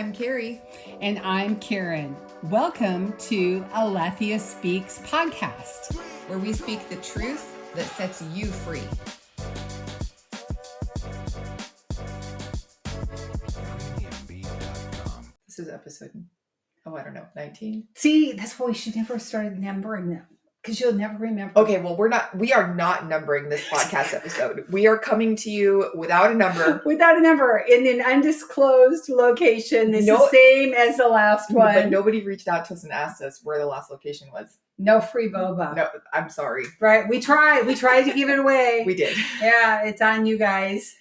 I'm Kari. And I'm Karen. Welcome to Alethea Speaks podcast, where we speak the truth that sets you free. This is episode, 19. See, that's why we should never start numbering them, because you'll never remember. Okay, well, we are not numbering this podcast episode. We are coming to you without a number. Without a number, in an undisclosed location. This is the same as the last one. But nobody reached out to us and asked us where the last location was. No free boba. No, I'm sorry. Right, we tried to give it away. We did. Yeah, it's on you guys.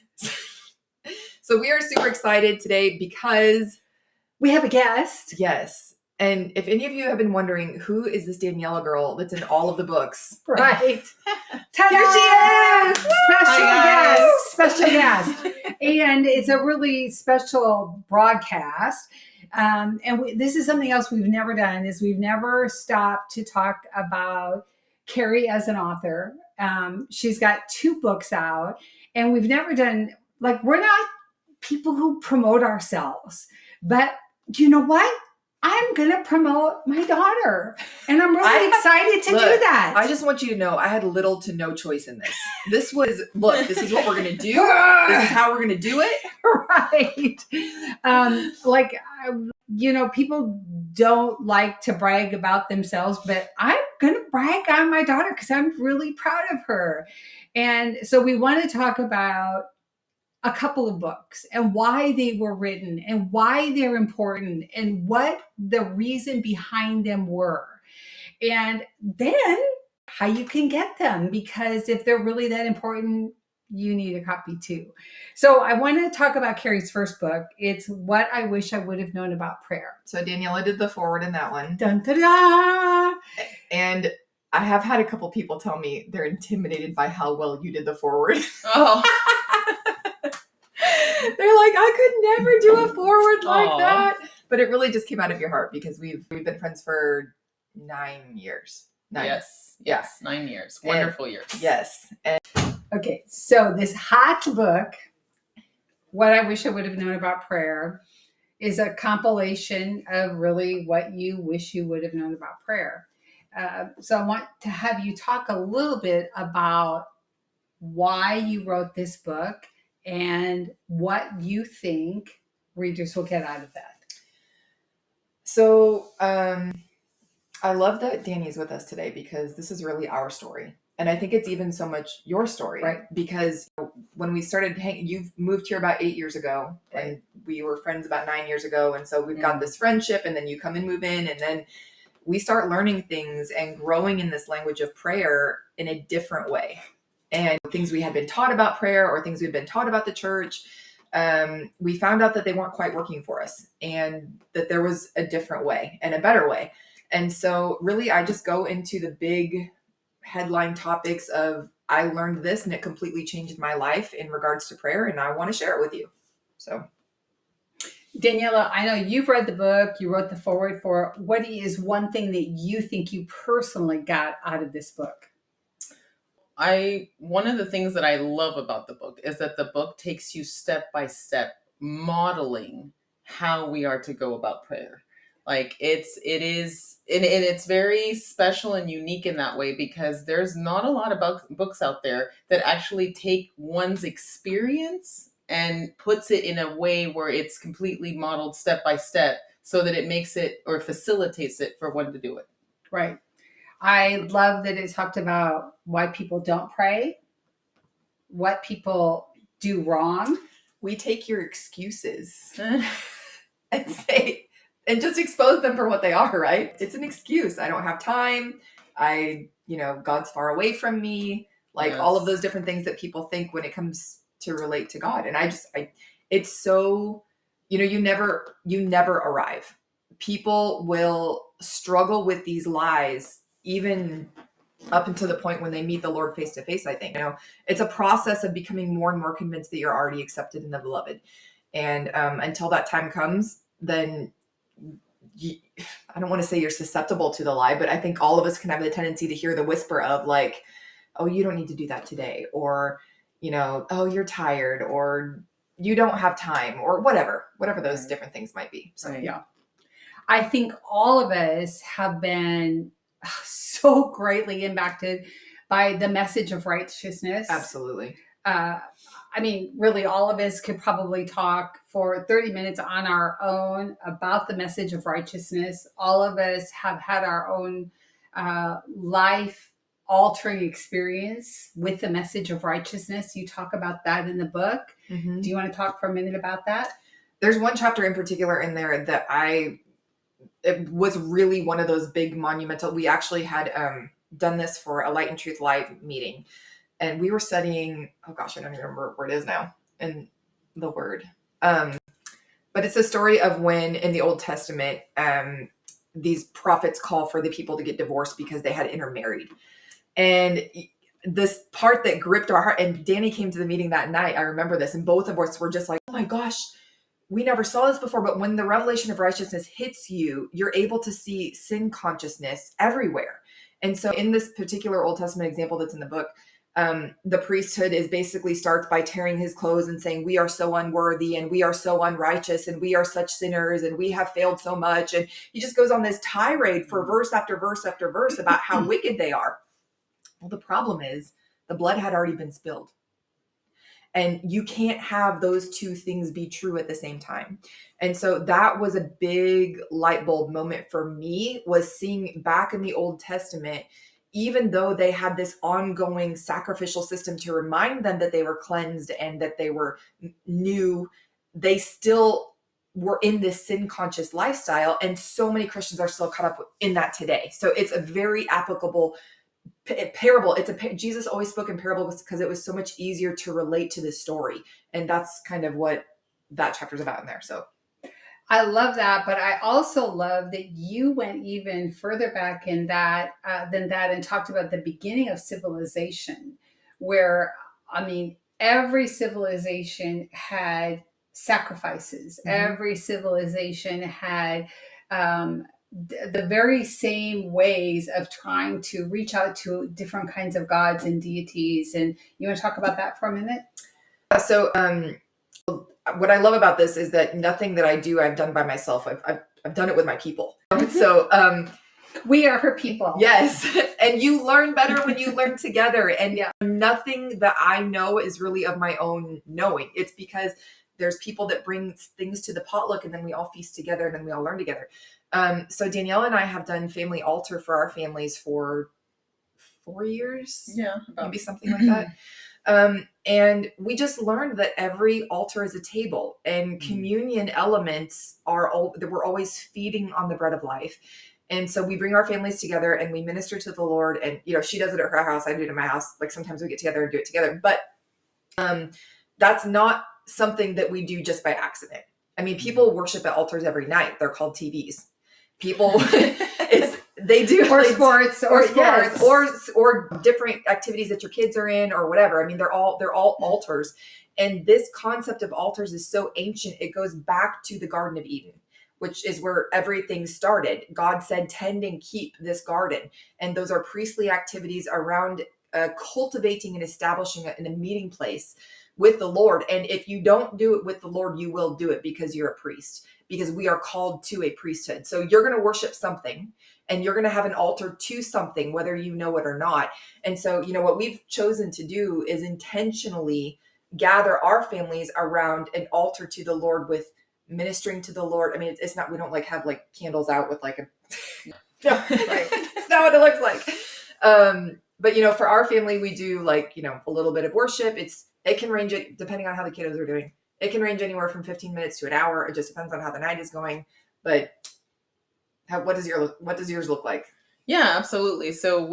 So we are super excited today because we have a guest. Yes. And if any of you have been wondering, who is this Daniela girl that's in all of the books? Right. Here she is! Special guest. And it's a really special broadcast. This is something else we've never done, is we've never stopped to talk about Kari as an author. She's got 2 books out, and we've never done, we're not people who promote ourselves, but you know what? I'm going to promote my daughter, and I'm really excited to do that. I just want you to know I had little to no choice in this. This is what we're going to do. This is how we're going to do it. Right. People don't like to brag about themselves, but I'm going to brag on my daughter because I'm really proud of her. And so we want to talk about a couple of books and why they were written and why they're important and what the reason behind them were. And then how you can get them, because if they're really that important, you need a copy too. So I want to talk about Kari's first book. It's What I Wish I Would Have Known About Prayer. So Daniela did the foreword in that one. Dun, da, da. And I have had a couple people tell me they're intimidated by how well you did the foreword. Oh. They're like, I could never do a forward like that. But it really just came out of your heart because we've been friends for 9 years. Yes, 9 years. Wonderful years. Yes. Okay, so this hot book, What I Wish I Would Have Known About Prayer, is a compilation of really what you wish you would have known about prayer. So I want to have you talk a little bit about why you wrote this book and what you think readers will get out of that. So I love that Dani's with us today because this is really our story. And I think it's even so much your story. Right. Because when we started hanging, you've moved here about 8 years ago. Right. And we were friends about 9 years ago. And so we've got this friendship, and then you come and move in, and then we start learning things and growing in this language of prayer in a different way. And things we had been taught about prayer or things we'd been taught about the church, we found out that they weren't quite working for us and that there was a different way and a better way. And so really, I just go into the big headline topics of I learned this and it completely changed my life in regards to prayer, and I want to share it with you. So Daniela, I know you've read the book, you wrote the foreword for it. What is one thing that you think you personally got out of this book? One of the things that I love about the book is that the book takes you step by step, modeling how we are to go about prayer. It's very special and unique in that way, because there's not a lot of books out there that actually take one's experience and puts it in a way where it's completely modeled step by step so that it makes it or facilitates it for one to do it. Right. I love that it talked about why people don't pray, what people do wrong. We take your excuses and just expose them for what they are, right? It's an excuse. I don't have time. God's far away from me. All of those different things that people think when it comes to relate to God. And it's so, you never arrive. People will struggle with these lies even up until the point when they meet the Lord face to face. I think, it's a process of becoming more and more convinced that you're already accepted in the beloved. And until that time comes, then I don't want to say you're susceptible to the lie, but I think all of us can have the tendency to hear the whisper of oh, you don't need to do that today. Or, oh, you're tired, or you don't have time or whatever those Right. different things might be. So Right. Yeah. I think all of us have been so greatly impacted by the message of righteousness. absolutely. I mean, really, all of us could probably talk for 30 minutes on our own about the message of righteousness. All of us have had our own life altering experience with the message of righteousness. You talk about that in the book. Mm-hmm. Do you want to talk for a minute about that? There's one chapter in particular in there that it was really one of those big monumental. We actually had done this for a Light and Truth Live meeting, and we were studying, oh gosh, I don't even remember where it is now in the word. But it's a story of when in the Old Testament, these prophets call for the people to get divorced because they had intermarried. And this part that gripped our heart, and Dani came to the meeting that night, I remember this, and both of us were just like, oh my gosh, we never saw this before. But when the revelation of righteousness hits you, you're able to see sin consciousness everywhere. And so in this particular Old Testament example that's in the book, the priesthood is basically starts by tearing his clothes and saying, we are so unworthy and we are so unrighteous and we are such sinners and we have failed so much. And he just goes on this tirade for verse after verse after verse about how wicked they are. Well, the problem is the blood had already been spilled. And you can't have those two things be true at the same time. And so that was a big light bulb moment for me, was seeing back in the Old Testament, even though they had this ongoing sacrificial system to remind them that they were cleansed and that they were new, they still were in this sin conscious lifestyle. And so many Christians are still caught up in that today. So it's a very applicable parable. Jesus always spoke in parables because it was so much easier to relate to this story. And that's kind of what that chapter's about in there. So I love that, but I also love that you went even further back in that than that and talked about the beginning of civilization, where I mean, every civilization had sacrifices. Mhm. Every civilization had the very same ways of trying to reach out to different kinds of gods and deities. And you want to talk about that for a minute? So what I love about this is that nothing that I do, I've done by myself. I've done it with my people. So we are her people. Yes. And you learn better when you learn together. And Yeah. Nothing that I know is really of my own knowing. It's because there's people that bring things to the potluck and then we all feast together and then we all learn together. So Daniela and I have done family altar for our families for 4 years. Yeah. Maybe something like that. And we just learned that every altar is a table, and communion elements that we're always feeding on the bread of life. And so we bring our families together and we minister to the Lord. And, she does it at her house. I do it at my house. Like sometimes we get together and do it together. But that's not something that we do just by accident. I mean, people worship at altars every night. They're called TVs. People, they do or sports, or yes, or different activities that your kids are in or whatever. I mean, they're all altars. And this concept of altars is so ancient. It goes back to the Garden of Eden, which is where everything started. God said, tend and keep this garden. And those are priestly activities around cultivating and establishing a meeting place with the Lord. And if you don't do it with the Lord, you will do it because you're a priest, because we are called to a priesthood. So you're going to worship something and you're going to have an altar to something, whether you know it or not. And so, what we've chosen to do is intentionally gather our families around an altar to the Lord with ministering to the Lord. I mean, it's not, we don't have candles out with a, no, right. It's not what it looks like. But for our family, we do a little bit of worship. It can range, depending on how the kiddos are doing. It can range anywhere from 15 minutes to an hour. It just depends on how the night is going. But what does yours look like? Yeah, absolutely. So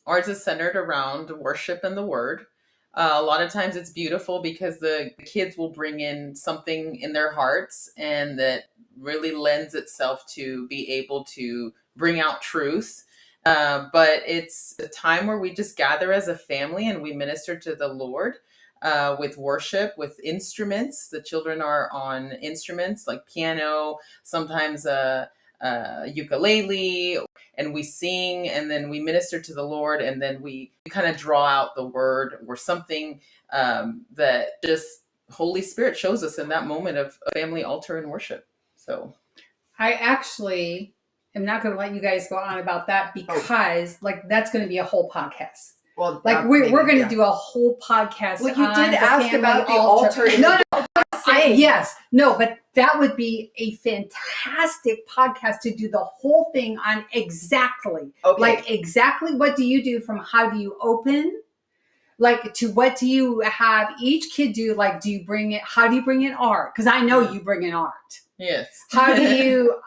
ours is centered around worship and the word. A lot of times it's beautiful because the kids will bring in something in their hearts, and that really lends itself to be able to bring out truth. But it's a time where we just gather as a family and we minister to the Lord with worship, with instruments. The children are on instruments like piano, sometimes ukulele, and we sing, and then we minister to the Lord, and then we kind of draw out the word or something that just Holy Spirit shows us in that moment of family altar and worship. So I actually am not going to let you guys go on about that because like that's going to be a whole podcast. Well, Like we're going to do a whole podcast. Well, you on did ask about the altar. No, yes, no, but that would be a fantastic podcast to do the whole thing on exactly. Okay. Like exactly what do you do from how do you open? Like to what do you have each kid do? Like, do you bring it? How do you bring in art? Because I know you bring in art. yes. How do you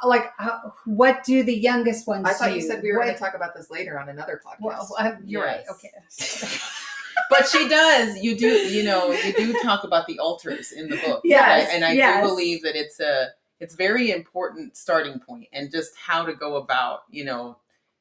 what do the youngest ones do? I thought you said we were going to talk about this later on another podcast. Well, you're right. Okay. But she does. You do talk about the altars in the book. Yes. Right? And I do believe that it's very important starting point and just how to go about,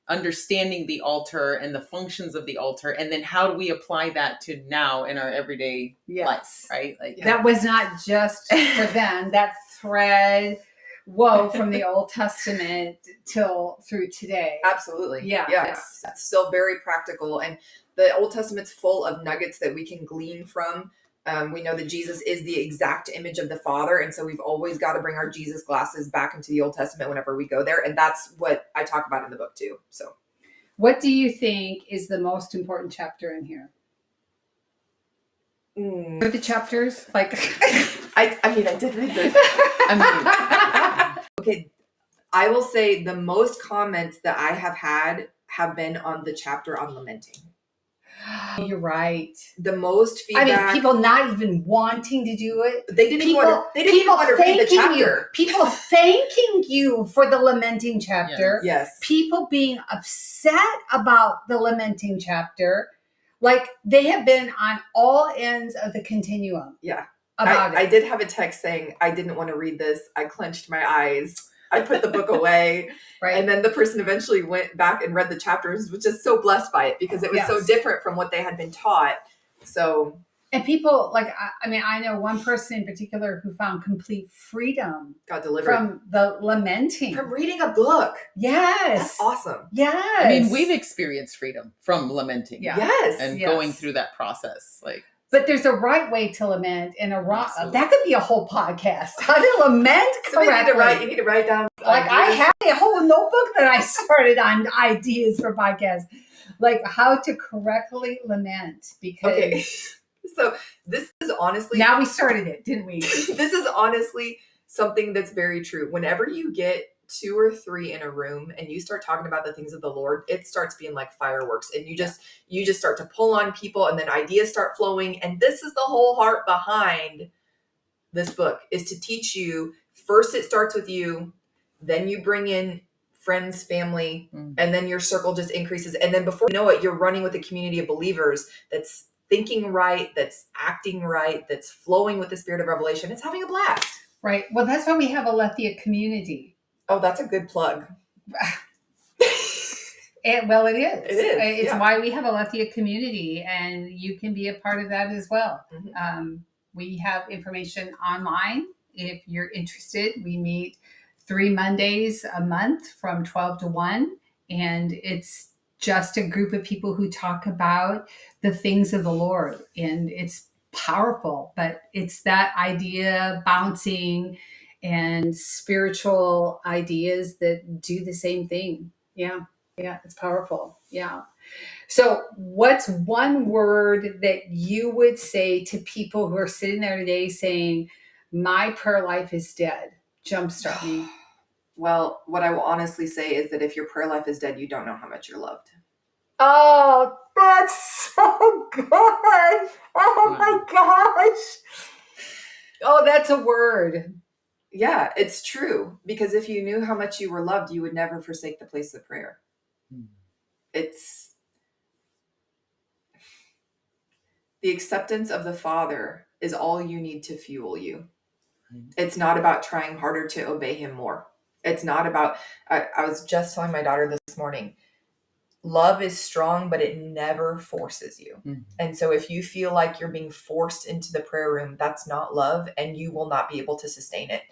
understanding the altar and the functions of the altar, and then how do we apply that to now in our everyday life, right? Like that was not just for them. That thread wove from the Old Testament through today. Absolutely. Yeah. Yes. It's still very practical, and the Old Testament's full of nuggets that we can glean from. We know that Jesus is the exact image of the Father, and so we've always got to bring our Jesus glasses back into the Old Testament whenever we go there, and that's what I talk about in the book too. So, what do you think is the most important chapter in here? What are the chapters? Like, I did read this. Okay, I will say the most comments that I have had have been on the chapter on lamenting. You're right. The most feedback. I mean, people not even wanting to do it. They didn't even want to read the chapter. People thanking you for the lamenting chapter. Yes. People being upset about the lamenting chapter. Like they have been on all ends of the continuum. Yeah. About it. I did have a text saying I didn't want to read this. I clenched my eyes. I put the book away. Right. And then the person eventually went back and read the chapters, was just so blessed by it because it was so different from what they had been taught. So, and people I know one person in particular who found complete freedom got delivered from the lamenting, from reading a book. Yes. That's awesome. Yes. I mean, we've experienced freedom from lamenting. Yeah. Yes. And going through that process. But there's a right way to lament and a wrong. That could be a whole podcast. How to lament correctly. You need to write down. Like I have a whole notebook that I started on ideas for podcasts, like how to correctly lament. Because so this is honestly now we started it, didn't we? This is honestly something that's very true. Whenever you get 2 or 3 in a room and you start talking about the things of the Lord, it starts being like fireworks, and you just start to pull on people, and then ideas start flowing. And this is the whole heart behind this book, is to teach you. First, it starts with you, then you bring in friends, family, and then your circle just increases. And then before you know it, you're running with a community of believers that's thinking right, that's acting right, that's flowing with the spirit of revelation. It's having a blast. Right. Well, that's why we have a Lethia community. Oh, that's a good plug. It is. It is. It's why we have a Lethia community, and you can be a part of that as well. Mm-hmm. We have information online if you're interested. We meet 3 Mondays a month from 12 to 1, and it's just a group of people who talk about the things of the Lord, and it's powerful, but it's that idea bouncing and spiritual ideas that do the same thing. Yeah, it's powerful. Yeah. So what's one word that you would say to people who are sitting there today saying, my prayer life is dead? Jumpstart me. Well, what I will honestly say is that if your prayer life is dead, you don't know how much you're loved. Oh, that's so good. Oh my gosh. Oh, that's a word. Yeah, it's true. Because if you knew how much you were loved, you would never forsake the place of prayer. It's the acceptance of the Father is all you need to fuel you. It's not about trying harder to obey him more. It's not about, I was just telling my daughter this morning, love is strong, but it never forces you. Mm-hmm. And so if you feel like you're being forced into the prayer room, that's not love, and you will not be able to sustain it.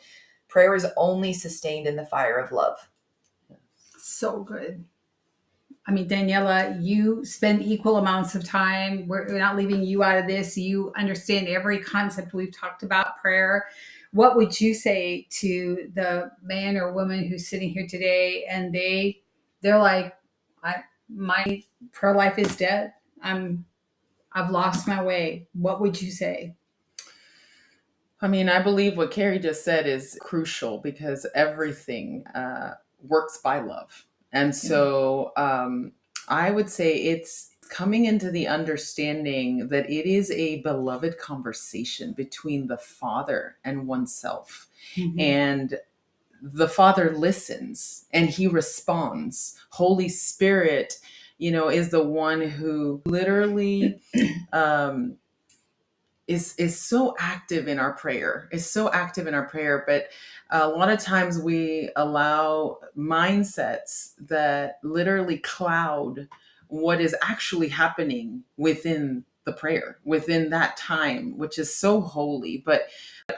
Prayer is only sustained in the fire of love. So good. I mean, Daniela, you spend equal amounts of time. We're not leaving you out of this. You understand every concept we've talked about prayer. What would you say to the man or woman who's sitting here today and they're like, my prayer life is dead. I've lost my way. What would you say? I mean, I believe what Carrie just said is crucial because everything works by love. And so I would say it's coming into the understanding that it is a beloved conversation between the Father and oneself. Mhm. And the Father listens and he responds. Holy Spirit, is the one who literally um, is so active in our prayer, but a lot of times we allow mindsets that literally cloud what is actually happening within the prayer, within that time, which is so holy. But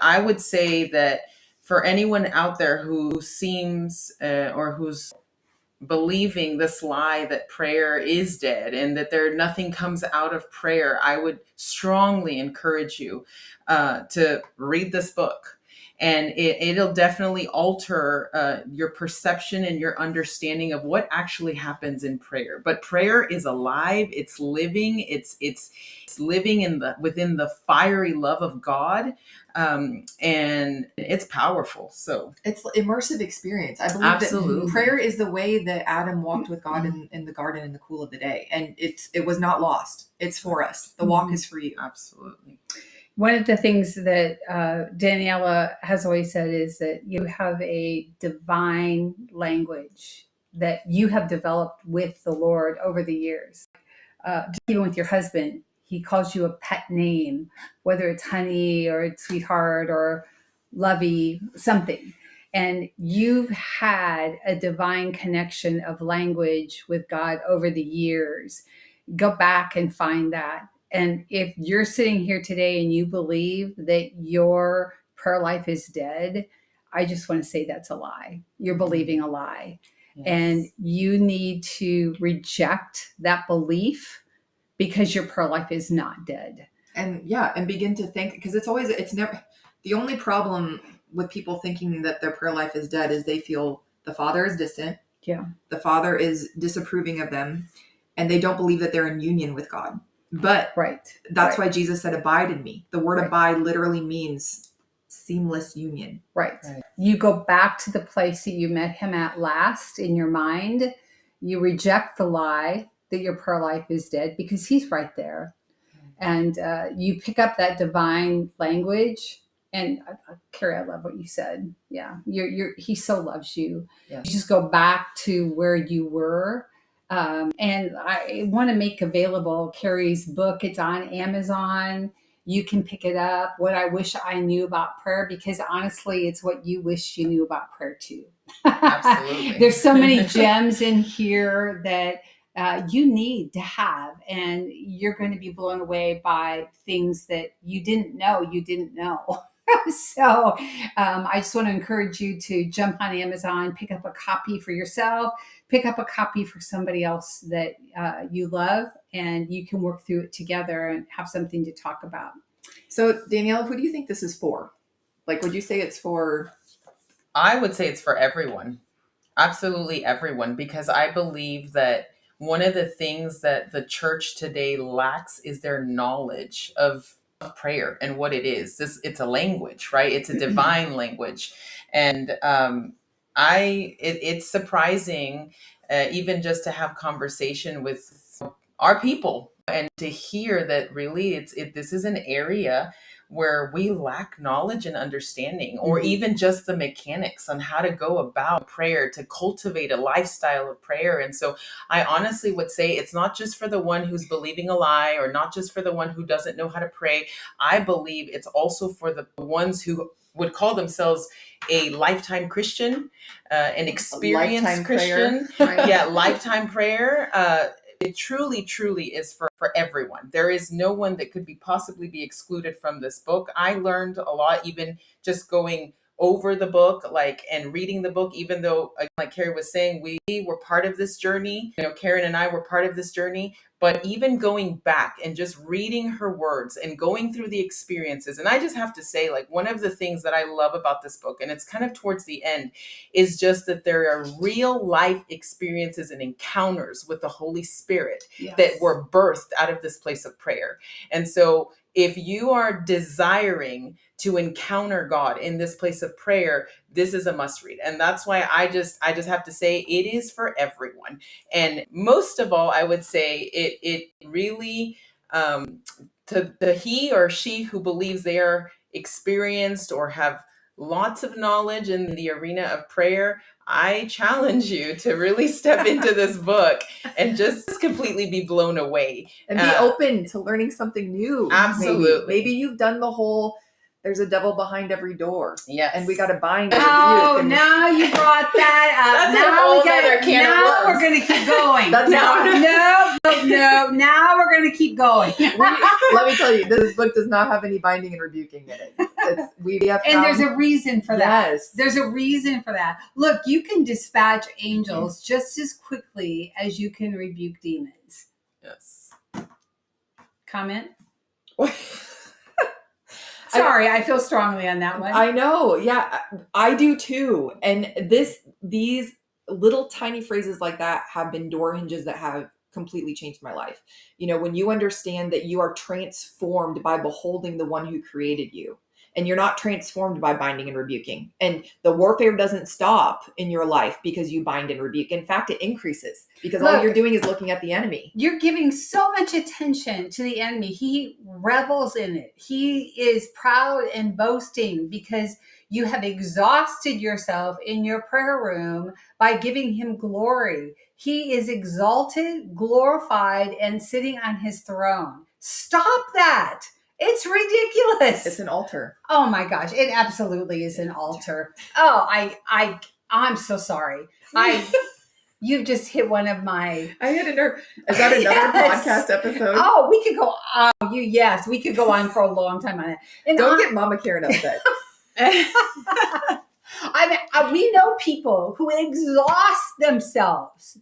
I would say that for anyone out there who seems or who's believing this lie that prayer is dead and that nothing comes out of prayer, I would strongly encourage you to read this book. And it'll definitely alter your perception and your understanding of what actually happens in prayer. But prayer is alive; it's living. It's living within the fiery love of God, and it's powerful. So It's immersive experience. I believe absolutely, that prayer is the way that Adam walked with God in the garden in the cool of the day. And it was not lost. It's for us. The walk is for you. Absolutely. One of the things that Daniela has always said is that you have a divine language that you have developed with the Lord over the years. Even with your husband, he calls you a pet name, whether it's honey or it's sweetheart or lovey, something. And you've had a divine connection of language with God over the years. Go back and find that. And if you're sitting here today and you believe that your prayer life is dead, I just want to say that's a lie. You're believing a lie. Yes. And you need to reject that belief because your prayer life is not dead. And begin to think, because it's never, the only problem with people thinking that their prayer life is dead is they feel the Father is distant. Yeah. The Father is disapproving of them, and they don't believe that they're in union with God. But that's why Jesus said, abide in me. The word abide literally means seamless union. Right. You go back to the place that you met him at last in your mind. You reject the lie that your prayer life is dead because he's right there. And you pick up that divine language. And Carrie, I love what you said. Yeah, he so loves you. Yes. You just go back to where you were. And I want to make available Carrie's book. It's on Amazon. You can pick it up. What I wish I knew about prayer, because honestly, it's what you wish you knew about prayer too. Absolutely. There's so many gems in here that you need to have, and you're going to be blown away by things that you didn't know you didn't know. So I just want to encourage you to jump on Amazon, pick up a copy for yourself, pick up a copy for somebody else that you love, and you can work through it together and have something to talk about. So Daniela, who do you think this is for? Like, would you say it's for? I would say it's for everyone. Absolutely everyone, because I believe that one of the things that the church today lacks is their knowledge of prayer and what it is. It's a language, right? It's a divine language. And it's surprising even just to have conversation with our people and to hear that really this is an area where we lack knowledge and understanding, or even just the mechanics on how to go about prayer, to cultivate a lifestyle of prayer. And so I honestly would say it's not just for the one who's believing a lie, or not just for the one who doesn't know how to pray. I believe it's also for the ones who would call themselves a lifetime Christian, an experienced Christian. Yeah, lifetime prayer. It truly, truly is for everyone. There is no one that could possibly be excluded from this book. I learned a lot, even just going over the book, and reading the book, even though, like Kari was saying, we were part of this journey. Karen and I were part of this journey. But even going back and just reading her words and going through the experiences, and I just have to say, one of the things that I love about this book, and it's kind of towards the end, is just that there are real life experiences and encounters with the Holy Spirit that were birthed out of this place of prayer. And so if you are desiring to encounter God in this place of prayer, this is a must read. And that's why I just have to say it is for everyone. And most of all, I would say it really, to the he or she who believes they are experienced or have lots of knowledge in the arena of prayer, I challenge you to really step into this book and just completely be blown away. And be open to learning something new. Absolutely. Maybe you've done the whole, there's a devil behind every door. Yes. And we got to bind it. Oh, now you brought that up. That's a whole other can of worms. We're going to keep going. No. Now we're going to keep going. Let me tell you, this book does not have any binding and rebuking in it. We have found, and there's a reason for that. Yes. There's a reason for that. Look, you can dispatch angels just as quickly as you can rebuke demons. Yes. Comment? Sorry, I feel strongly on that one. I know. Yeah, I do too. And these little tiny phrases like that have been door hinges that have completely changed my life. When you understand that you are transformed by beholding the one who created you, and you're not transformed by binding and rebuking. And the warfare doesn't stop in your life because you bind and rebuke. In fact, it increases because all you're doing is looking at the enemy. You're giving so much attention to the enemy. He revels in it. He is proud and boasting because you have exhausted yourself in your prayer room by giving him glory. He is exalted, glorified, and sitting on his throne. Stop that. It's ridiculous. It's an altar. Oh my gosh, it absolutely is an altar. Oh, I'm so sorry. You've just hit one of my. I had a nerve. Is that another podcast episode? Oh, we could go. Yes, we could go on for a long time on it. And don't get Mama Karen upset. We know people who exhaust themselves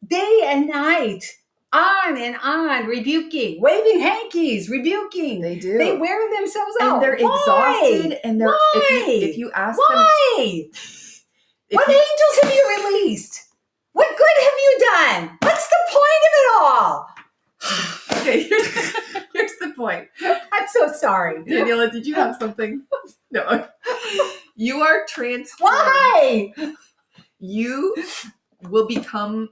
day and night. On and on, rebuking, waving hankies, rebuking. They do. They wear themselves out. And they're exhausted. And they're if you ask them. Why? What angels have you released? What good have you done? What's the point of it all? Okay, here's the point. I'm so sorry. Daniela, did you have something? No. You are transformed. Why? You will become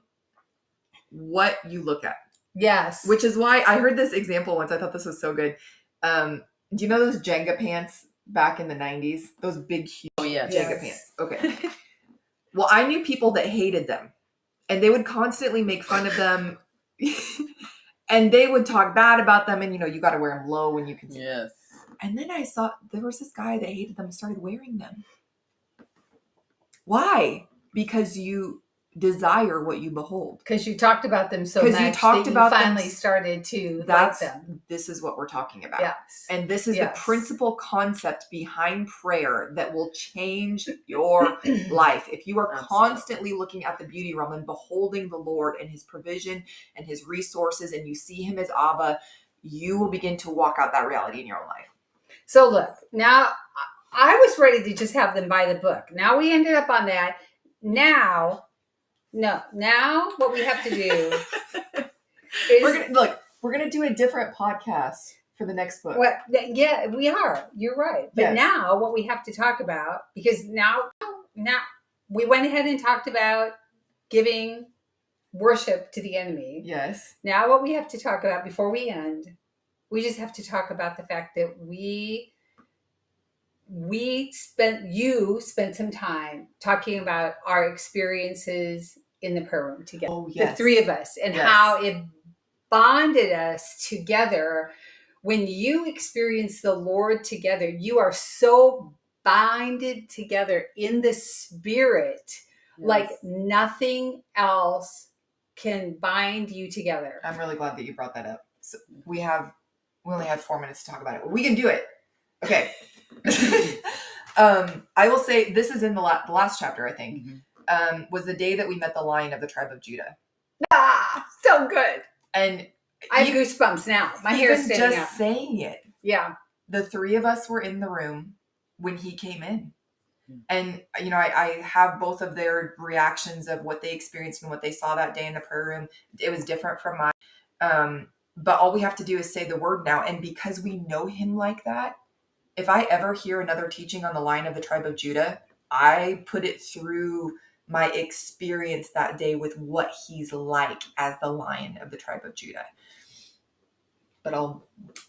what you look at. Yes. Which is why I heard this example once. I thought this was so good. Do you know those Jenga pants back in the 90s? Those big, huge Jenga pants. Okay. Well, I knew people that hated them. And they would constantly make fun of them. And they would talk bad about them. And, you got to wear them low when you can see. Yes. And then I saw there was this guy that hated them and started wearing them. Why? Because you desire what you behold. Because you talked about them so much you talked that about you finally them, started to like them. This is what we're talking about. Yes. And this is the principal concept behind prayer that will change your life. If you are constantly looking at the beauty realm and beholding the Lord and his provision and his resources, and you see him as Abba, you will begin to walk out that reality in your own life. So look, now I was ready to just have them buy the book. Now we ended up on that. Now what we have to do is we're gonna do a different podcast for the next book. Yeah, we are. You're right. But now what we have to talk about, because now we went ahead and talked about giving worship to the enemy. Yes. Now what we have to talk about before we end, we just have to talk about the fact that you spent some time talking about our experiences in the prayer room together. Oh, yes. The three of us, and how it bonded us together. When you experience the Lord together, you are so binded together in the spirit, like nothing else can bind you together. I'm really glad that you brought that up. So we only have 4 minutes to talk about it. We can do it. Okay. I will say this is in the last chapter, I think, was the day that we met the Lion of the tribe of Judah. So good. And I have goosebumps now. My hair is standing just up. saying it. Yeah. The three of us were in the room when he came in. And, you know, I have both of their reactions of what they experienced and what they saw that day in the prayer room. It was different from mine. But all we have to do is say the word now. And because we know him like that, if I ever hear another teaching on the Lion of the tribe of Judah, I put it through my experience that day with what he's like as the Lion of the tribe of Judah. But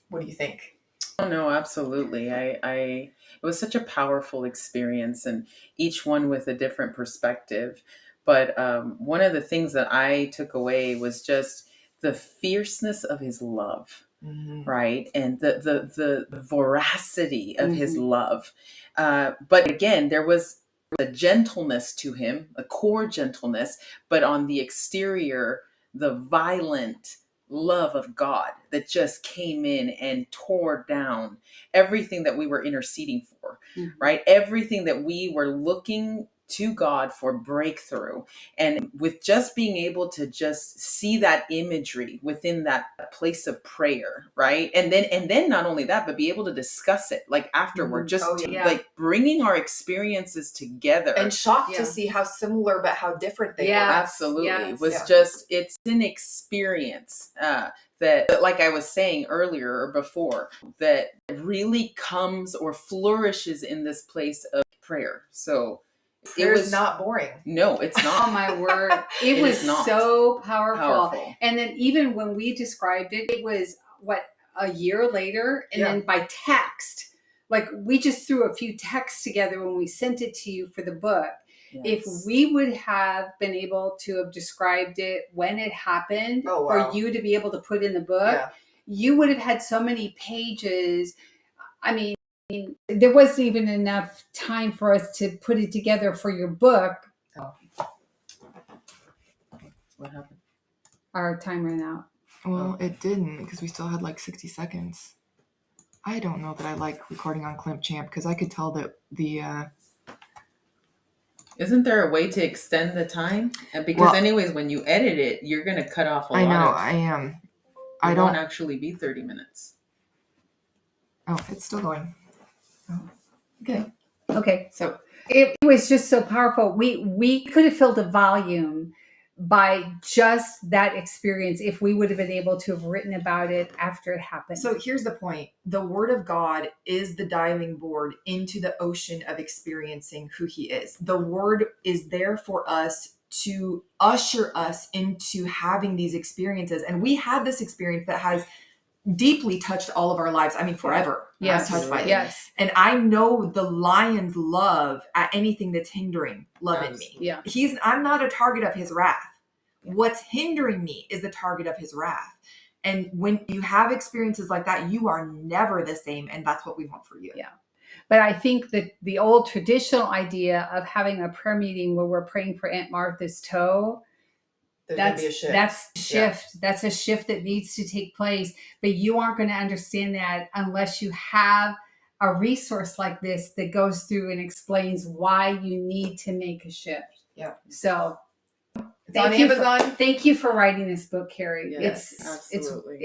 what do you think? Oh no, absolutely. It was such a powerful experience, and each one with a different perspective. But one of the things that I took away was just the fierceness of his love, right, and the voracity of his love. But again, there was a gentleness to him, a core gentleness, but on the exterior, the violent love of God that just came in and tore down everything that we were interceding for, right? Everything that we were looking to God for breakthrough. And with just being able to just see that imagery within that place of prayer, right? And then not only that, but be able to discuss it like afterward, like bringing our experiences together. And shocked to see how similar but how different they were. Absolutely. It was just, it's an experience that, like I was saying earlier or before, that really comes or flourishes in this place of prayer. So it was not boring. No, it's not. Oh my word. It was so powerful. And then even when we described it, it was a year later. And then by text, like we just threw a few texts together when we sent it to you for the book. If we would have been able to have described it when it happened for you to be able to put in the book, you would have had so many pages. I mean, there wasn't even enough time for us to put it together for your book. What happened? Our time ran out. Well, it didn't because we still had like 60 seconds. I don't know that I like recording on Clipchamp because I could tell that Isn't there a way to extend the time? Because anyways, when you edit it, you're going to cut off a lot. I know, I am. It won't actually be 30 minutes. Oh, it's still going. Oh. Okay. So it was just so powerful. We could have filled a volume by just that experience if we would have been able to have written about it after it happened. So here's the point. The Word of God is the diving board into the ocean of experiencing who he is. The Word is there for us to usher us into having these experiences. And we had this experience that has deeply touched all of our lives. I mean, forever. Yes. Touched by it. And I know the lion's love at anything that's hindering love in me. Yeah. I'm not a target of his wrath. What's hindering me is the target of his wrath. And when you have experiences like that, you are never the same. And that's what we want for you. Yeah. But I think that the old traditional idea of having a prayer meeting where we're praying for Aunt Martha's toe, that's a shift. That's a shift that needs to take place. But you aren't going to understand that unless you have a resource like this that goes through and explains why you need to make a shift. Yeah. So it's on Amazon. Thank you for writing this book, Kari. Yes, absolutely.